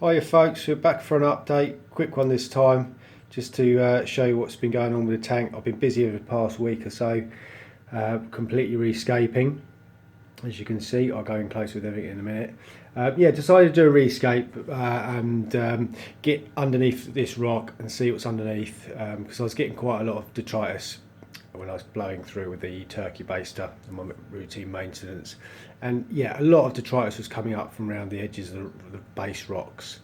Hiya folks, we're back for an update, quick one this time, just to show you what's been going on with the tank. I've been busy over the past week or so, completely rescaping. As you can see, I'll go in close with everything in a minute. Yeah, decided to do a rescape and get underneath this rock and see what's underneath, because I was getting quite a lot of detritus when I was blowing through with the turkey baster and my routine maintenance. And yeah, a lot of detritus was coming up from around the edges of the base rocks.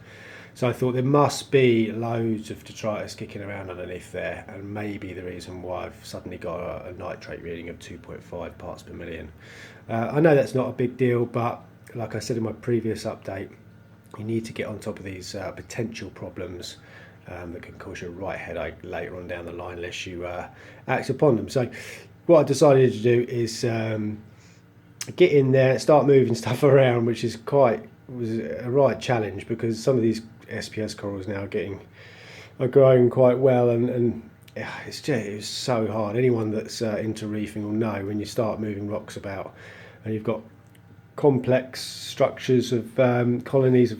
So I thought there must be loads of detritus kicking around underneath there, and maybe the reason why I've suddenly got a nitrate reading of 2.5 parts per million. I know that's not a big deal, but like I said in my previous update, you need to get on top of these potential problems that can cause you a right headache later on down the line unless you act upon them. So what I decided to do is get in there, start moving stuff around, which was a right challenge because some of these SPS corals now are growing quite well, and it was so hard. Anyone that's into reefing will know when you start moving rocks about and you've got complex structures of colonies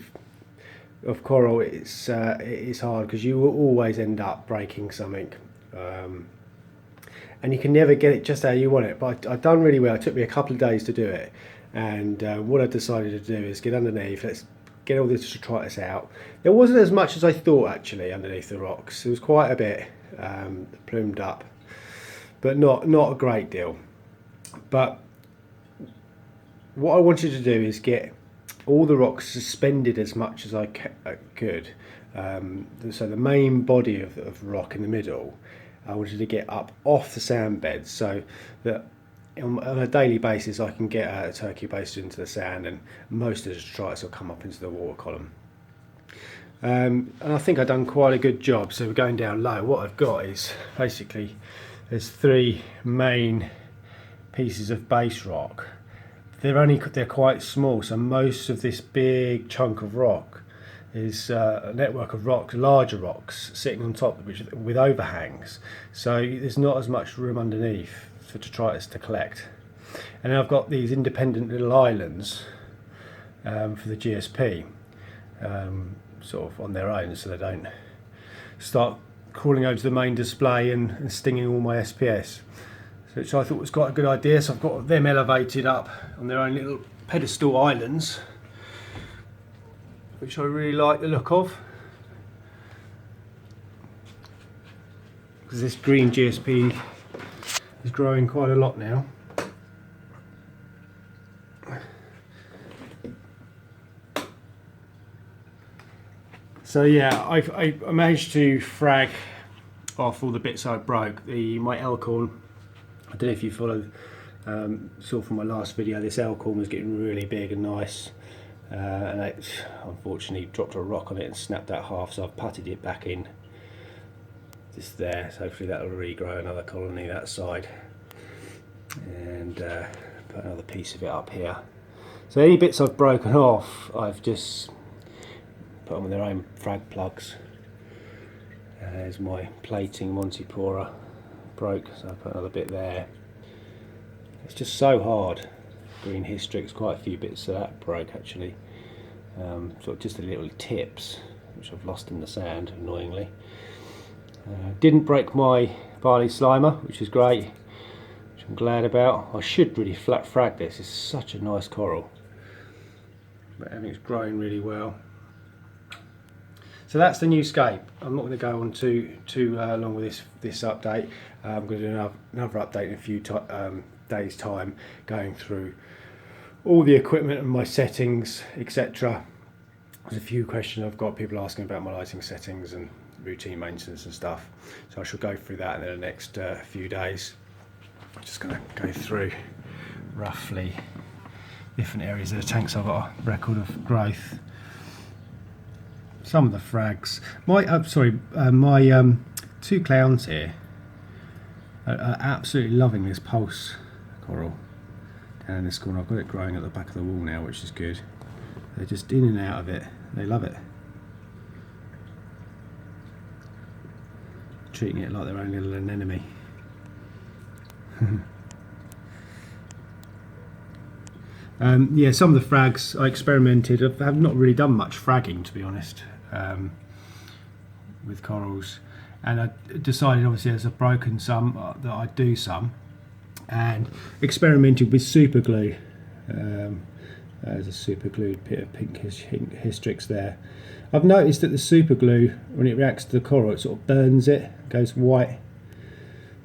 of coral, it is hard because you will always end up breaking something, and you can never get it just how you want it. But I've done really well. It took me a couple of days to do it, and what I decided to do is get underneath. Let's get all this detritus out. There wasn't as much as I thought actually underneath the rocks. There was quite a bit plumed up, but not a great deal. But what I wanted to do is get all the rocks suspended as much as I could. So the main body of rock in the middle, I wanted to get up off the sand beds so that on a daily basis I can get a turkey baster into the sand, and most of the detritus will come up into the water column. And I think I've done quite a good job. So we're going down low. What I've got is basically there's three main pieces of base rock. They're quite small, so most of this big chunk of rock is a network of rocks, larger rocks sitting on top with overhangs, so there's not as much room underneath for detritus to collect. And then I've got these independent little islands for the GSP, sort of on their own, so they don't start crawling over to the main display and stinging all my SPS, which I thought was quite a good idea. So I've got them elevated up on their own little pedestal islands, which I really like the look of, because this green GSP is growing quite a lot now. So yeah, I managed to frag off all the bits I broke. My elkhorn, I don't know if you followed, saw from my last video, this elkhorn was getting really big and nice, and it unfortunately dropped a rock on it and snapped that half, so I've putted it back in just there, so hopefully that will regrow another colony that side, and put another piece of it up here. So any bits I've broken off, I've just put them on their own frag plugs. There's my plating Montipora broke, so I put another bit there. It's just so hard. Green Hystrix, quite a few bits of that broke actually. Sort of just the little tips, which I've lost in the sand, annoyingly. Didn't break my barley slimer, which is great, which I'm glad about. I should really flat frag this. It's such a nice coral, but everything's growing really well. So that's the new scape. I'm not going to go on too long with this update. I'm going to do another update in a few days' time, going through all the equipment and my settings, etc. There's a few questions I've got, people asking about my lighting settings and routine maintenance and stuff. So I shall go through that in the next few days. I'm just going to go through roughly different areas of the tank so I've got a record of growth. Some of the frags. My two clowns here are absolutely loving this pulse coral down in this corner. I've got it growing at the back of the wall now, which is good. They're just in and out of it. They love it. Treating it like their own little anemone. Yeah, some of the frags I experimented. I have not really done much fragging, to be honest, with corals, and I decided, obviously, as I've broken some, that I'd do some, and experimented with super glue. There's a super glued bit of pink hystrix there. I've noticed that the super glue, when it reacts to the coral, it sort of burns it, goes white.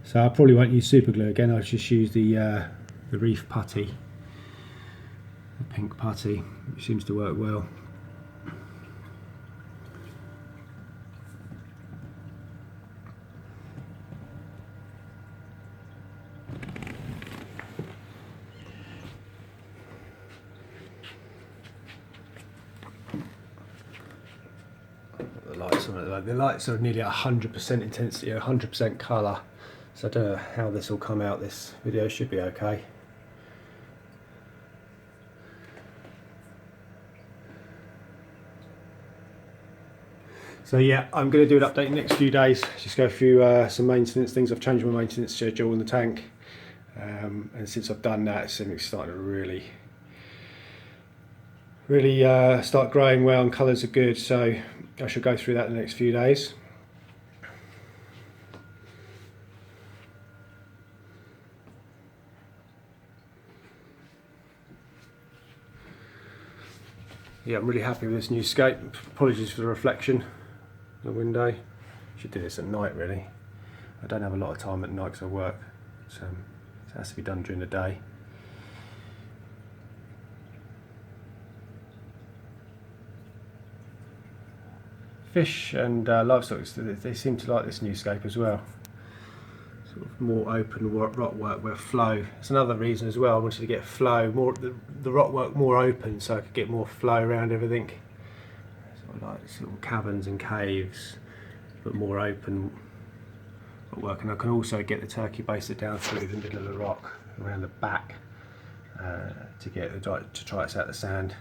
So I probably won't use super glue again. I'll just use the reef putty, the pink putty, which seems to work well. The lights are nearly at 100% intensity, 100% colour. So I don't know how this will come out. This video should be okay. So yeah, I'm going to do an update in the next few days. Just go through some maintenance things. I've changed my maintenance schedule in the tank, and since I've done that, it's starting to really start growing well, and colours are good. So I shall go through that in the next few days. Yeah, I'm really happy with this new scape. Apologies for the reflection in the window. Should do this at night, really. I don't have a lot of time at night because I work, so it has to be done during the day. Fish and livestock, they seem to like this new scape as well. Sort of more open rock work with flow. It's another reason as well. I wanted to get flow, more the rock work more open, so I could get more flow around everything. Sort of like little caverns and caves, but more open rock work. And I can also get the turkey baster down through the middle of the rock, around the back, to try it out the sand.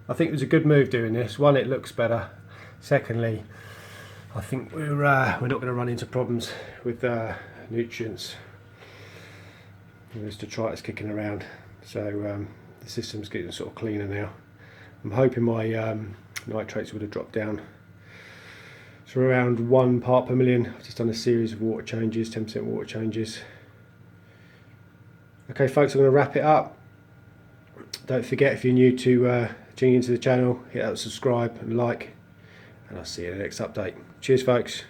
I think it was a good move doing this. One, it looks better. Secondly, I think we're not going to run into problems with nutrients. There's detritus kicking around, so the system's getting sort of cleaner now. I'm hoping my nitrates would have dropped down to around 1 part per million. I've just done a series of water changes, 10% water changes. Okay folks, I'm going to wrap it up. Don't forget, if you're new to tuning into the channel, hit that subscribe and like, and I'll see you in the next update. Cheers folks.